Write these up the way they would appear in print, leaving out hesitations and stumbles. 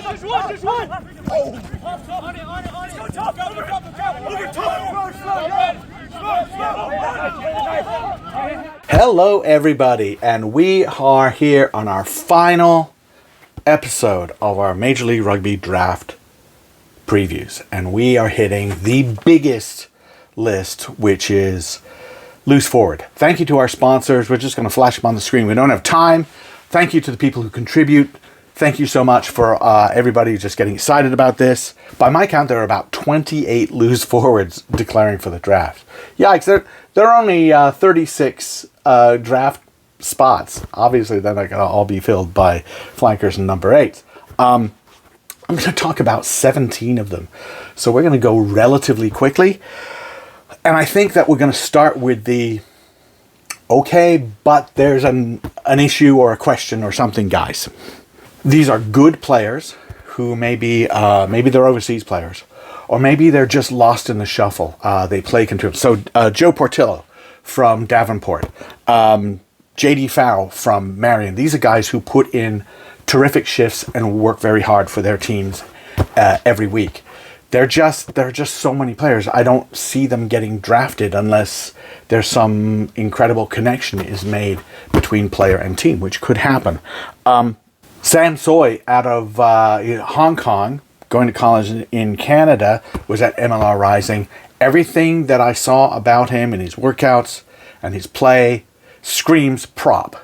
Just one. Hello everybody, and we are here on our final episode of our Major League Rugby draft previews, and we are hitting the biggest list, which is loose forward. Thank you to our sponsors. We're just going to flash them on the screen. We don't have time. Thank you to the people who contribute. Thank you so much for everybody just getting excited about this. By my count, there are about 28 loose forwards declaring for the draft. Yikes, there are only 36 draft spots. Obviously, they're not going to all be filled by flankers and number 8s. I'm going to talk about 17 of them. So we're going to go relatively quickly. And I think that we're going to start with the, okay, but there's an issue or a question or something, guys. These are good players who maybe they're overseas players, or maybe they're just lost in the shuffle. They play contribute. So Joe Portillo from Davenport, J.D. Fow from Marion. These are guys who put in terrific shifts and work very hard for their teams every week. There are just so many players. I don't see them getting drafted unless there's some incredible connection is made between player and team, which could happen. Sam Soy out of Hong Kong, going to college in Canada, was at MLR Rising. Everything that I saw about him in his workouts and his play screams prop.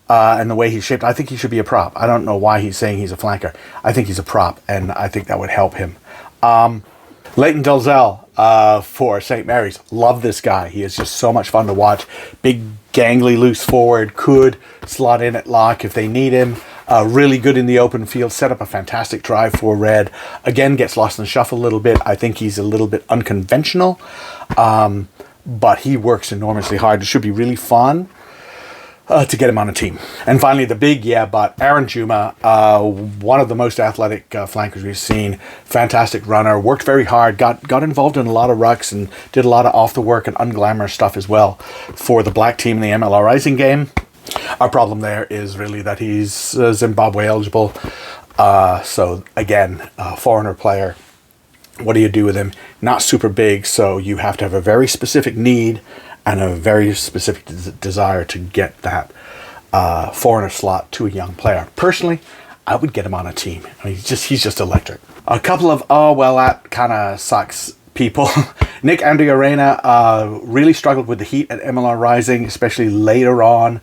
And the way he's shaped, I think he should be a prop. I don't know why he's saying he's a flanker. I think he's a prop, and I think that would help him. Leighton Dalzell for St. Mary's. Love this guy. He is just so much fun to watch. Big, gangly, loose forward. Could slot in at lock if they need him. Really good in the open field. Set up a fantastic drive for Red. Again, gets lost in the shuffle a little bit. I think he's a little bit unconventional. But he works enormously hard. It should be really fun to get him on a team. And finally, the big but Aaron Juma, one of the most athletic flankers we've seen. Fantastic runner, worked very hard, got involved in a lot of rucks and did a lot of off the work and unglamorous stuff as well for the black team in the MLR Rising game. Our problem there is really that he's Zimbabwe eligible. So again, foreigner player. What do you do with him? Not super big, so you have to have a very specific need and a very specific desire to get that foreigner slot to a young player. Personally, I would get him on a team. I mean, he's just electric. A couple of, that kind of sucks people. Nick Andiarena really struggled with the heat at MLR Rising, especially later on.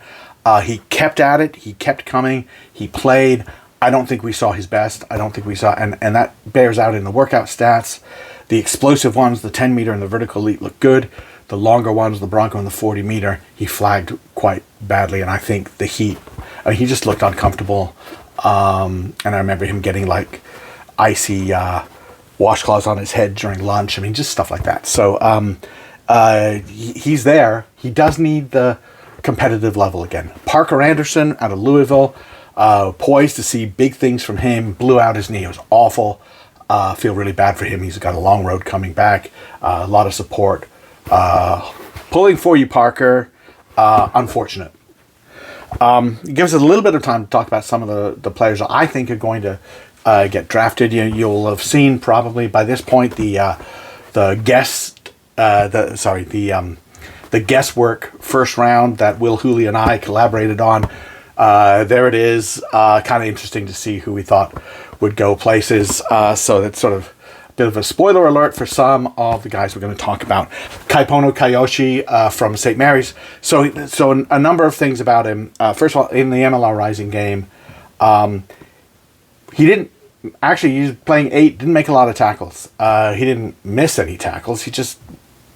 He kept at it. He kept coming. He played. I don't think we saw his best. I don't think we saw, and that bears out in the workout stats. The explosive ones, the 10 meter and the vertical leap look good. The longer ones, the Bronco and the 40 meter, he flagged quite badly. And I think the heat, he just looked uncomfortable. And I remember him getting like icy washcloths on his head during lunch. I mean, just stuff like that. So he's there. He does need the competitive level again. Parker Anderson out of Louisville, poised to see big things from him. Blew out his knee. It was awful. Feel really bad for him. He's got a long road coming back. A lot of support. Pulling for you, Parker. Unfortunate. It gives us a little bit of time to talk about some of the players I think are going to get drafted. You'll have seen probably by this point the guesswork first round that Will Hooley and I collaborated on. There it is. Kind of interesting to see who we thought would go places. So that's sort of a bit of a spoiler alert for some of the guys we're going to talk about. Kaipono Kayoshi from St. Mary's. So a number of things about him. First of all, in the MLR Rising game, he was playing 8, didn't make a lot of tackles. He didn't miss any tackles. He just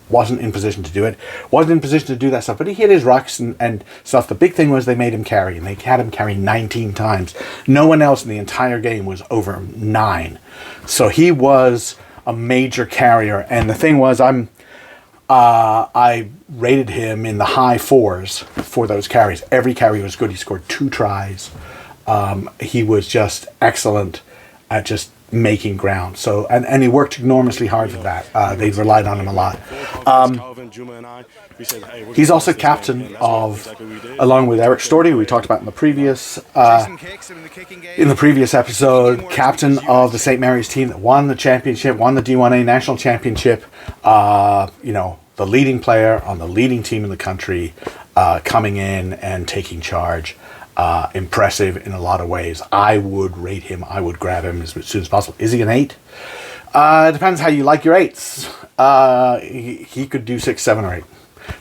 wasn't in position to do it. Wasn't in position to do that stuff, but he hit his rucks and stuff. The big thing was they made him carry, and they had him carry 19 times. No one else in the entire game was over 9. So he was a major carrier. And the thing was, I rated him in the high 4s for those carries. Every carry was good. He scored 2 tries. He was just excellent at just making ground. So, and he worked enormously hard for that. They've relied on him a lot. He's also captain of, along with Eric Storty, who we talked about in the previous episode, captain of the St. Mary's team that won the championship, won the D1A national championship. The leading player on the leading team in the country, coming in and taking charge. Impressive in a lot of ways. I would rate him. I would grab him as soon as possible. Is he an 8? Depends how you like your 8s. He could do 6, 7, or 8.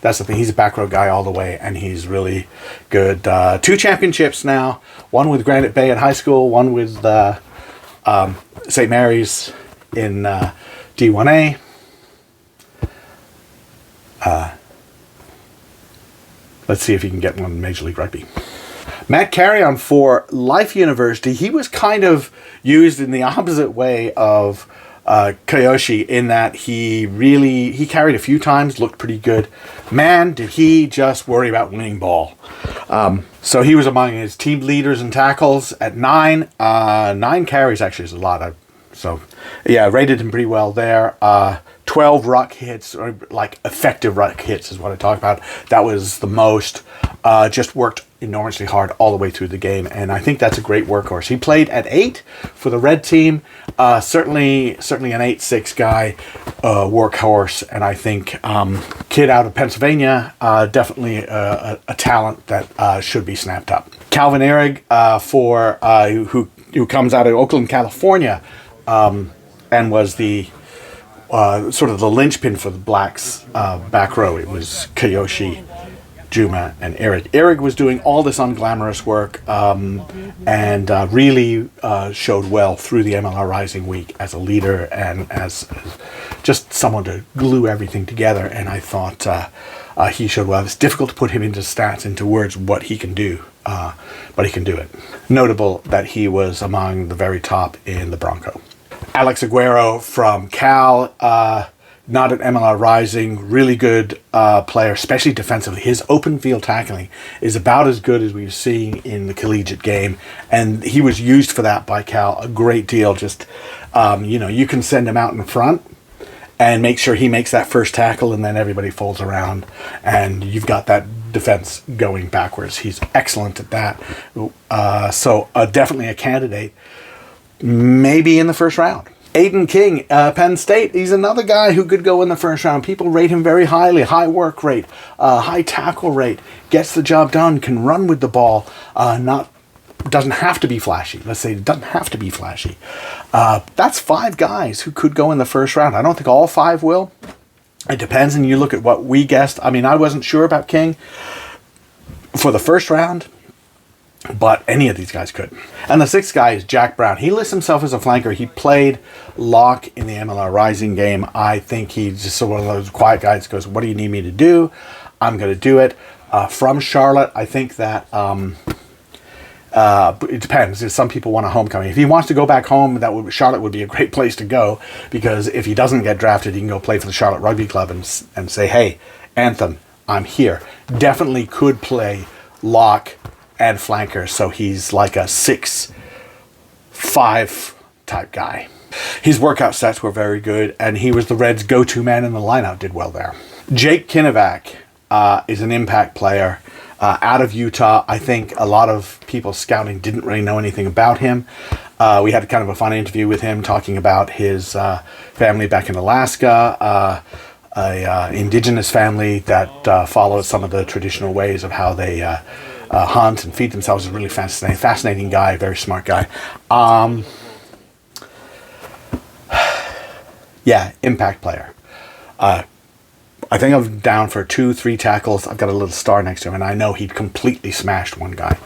That's the thing. He's a back row guy all the way, and he's really good. 2 championships now. One with Granite Bay in high school. One with St. Mary's in D1A. Let's see if he can get one in Major League Rugby. Matt Carrion for Life University. He was kind of used in the opposite way of Kiyoshi, in that he carried a few times, looked pretty good. Man, did he just worry about winning ball. So he was among his team leaders in tackles at 9. 9 carries actually is a lot. Rated him pretty well there. 12 ruck hits, or like effective ruck hits is what I talk about. That was the most. Just worked enormously hard all the way through the game, and I think that's a great workhorse. He played at 8 for the red team. Certainly an 8-6 guy, workhorse, and I think kid out of Pennsylvania, definitely a talent that should be snapped up. Calvin Ehrig for who comes out of Oakland, California, and was the sort of the linchpin for the Blacks back row. It was Kiyoshi, Juma, and Ehrig. Ehrig was doing all this unglamorous work and really showed well through the MLR Rising Week as a leader and as just someone to glue everything together. And I thought he showed well. It's difficult to put him into stats, into words, what he can do, but he can do it. Notable that he was among the very top in the Bronco. Alex Aguero from Cal, not at MLR Rising, really good player, especially defensively. His open field tackling is about as good as we've seen in the collegiate game, and he was used for that by Cal a great deal. Just, you can send him out in front and make sure he makes that first tackle, and then everybody folds around, and you've got that defense going backwards. He's excellent at that. So definitely a candidate, maybe in the first round. Aiden King, Penn State. He's another guy who could go in the first round. People rate him very highly. High work rate, high tackle rate, gets the job done, can run with the ball. Doesn't have to be flashy. Let's say it doesn't have to be flashy. That's 5 guys who could go in the first round. I don't think all 5 will. It depends, and you look at what we guessed. I mean, I wasn't sure about King for the first round, but any of these guys could. And the 6th guy is Jack Brown. He lists himself as a flanker. He played lock in the MLR Rising game. I think he's just one of those quiet guys who goes, what do you need me to do? I'm going to do it. From Charlotte, I think that it depends. Some people want a homecoming. If he wants to go back home, Charlotte would be a great place to go, because if he doesn't get drafted, he can go play for the Charlotte Rugby Club and say, hey, Anthem, I'm here. Definitely could play lock and flanker, so he's like a 6'5" type guy. His workout stats were very good, and he was the Reds' go-to man in the lineup, did well there. Jake Kinnevac is an impact player out of Utah. I think a lot of people scouting didn't really know anything about him. We had kind of a fun interview with him talking about his family back in Alaska, a indigenous family that follows some of the traditional ways of how they hunt and feed themselves. Is a really fascinating guy, very smart guy. Impact player. I think I'm down for 2-3 tackles. I've got a little star next to him, and I know he'd completely smashed one guy.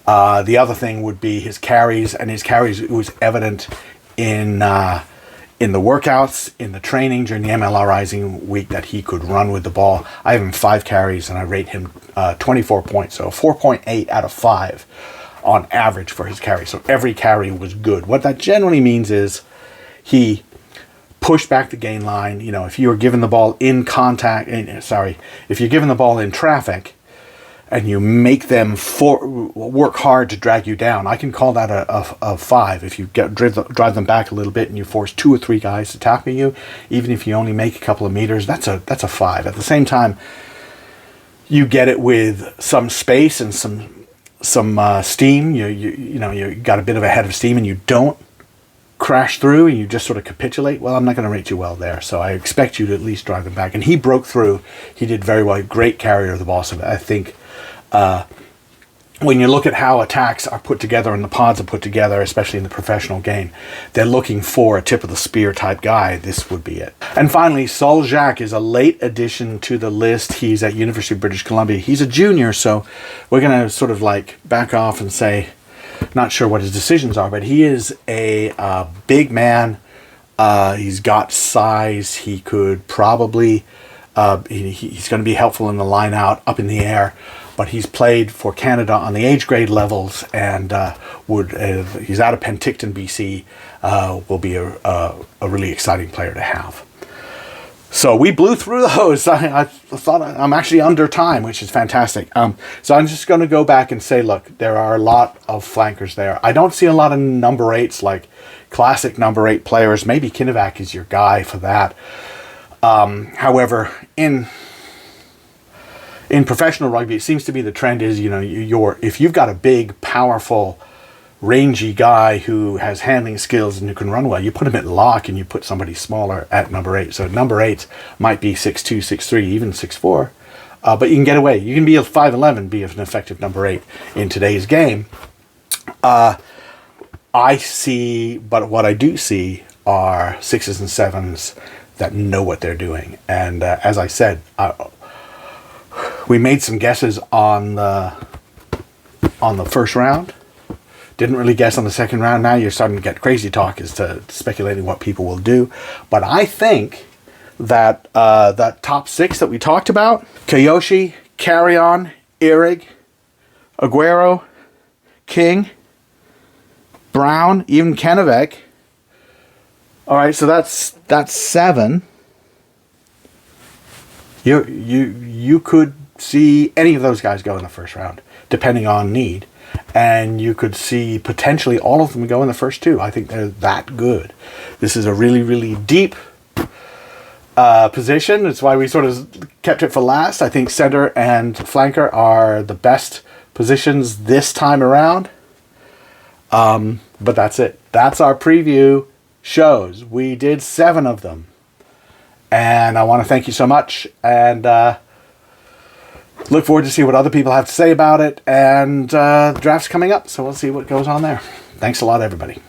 The other thing would be his carries, and his carries, it was evident in the workouts, in the training during the MLR Rising Week, that he could run with the ball. I have him 5 carries, and I rate him 24 points, so 4.8 out of 5 on average for his carry. So every carry was good. What that generally means is he pushed back the gain line. If you were given the ball in if you're given the ball in traffic and you make them work hard to drag you down, I can call that a 5. If you drive them back a little bit and you force 2 or 3 guys to tackle you, even if you only make a couple of meters, that's a 5. At the same time, you get it with some space and some steam. You got a bit of a head of steam, and you don't crash through and you just sort of capitulate. Well, I'm not going to rate you well there, so I expect you to at least drive them back. And he broke through. He did very well. Great carrier of the ball. So I think when you look at how attacks are put together and the pods are put together, especially in the professional game, they're looking for a tip of the spear type guy. This would be it. And finally, Saul Jacques is a late addition to the list. He's at University of British Columbia. He's a junior, so we're going to sort of like back off and say, not sure what his decisions are, but he is a big man. He's got size. He could probably, he's going to be helpful in the line out, up in the air. But he's played for Canada on the age grade levels, and he's out of Penticton, BC. Will be a really exciting player to have. So we blew through those. I thought I'm actually under time, which is fantastic. So I'm just going to go back and say, look, there are a lot of flankers there. I don't see a lot of number 8s, like classic number 8 players. Maybe Kinnevac is your guy for that. However, in professional rugby, it seems to be the trend is, if you've got a big, powerful, rangy guy who has handling skills and who can run well, you put him at lock and you put somebody smaller at number 8. So number 8 might be 6'2", 6'3", even 6'4", but you can get away. You can be a 5'11", be an effective number 8 in today's game. But what I do see are 6s and 7s that know what they're doing. And as I said, we made some guesses on the first round. Didn't really guess on the second round. Now you're starting to get crazy talk as to speculating what people will do. But I think that that top 6 that we talked about, Kiyoshi, Carrion, Ihrig, Aguero, King, Brown, even Kennebec. All right, so that's 7. You could see any of those guys go in the first round, depending on need. And you could see potentially all of them go in the first 2. I think they're that good. This is a really, really deep position. That's why we sort of kept it for last. I think center and flanker are the best positions this time around. But that's it. That's our preview shows. We did 7 of them. And I want to thank you so much. And look forward to see what other people have to say about it. And the draft's coming up, so we'll see what goes on there. Thanks a lot, everybody.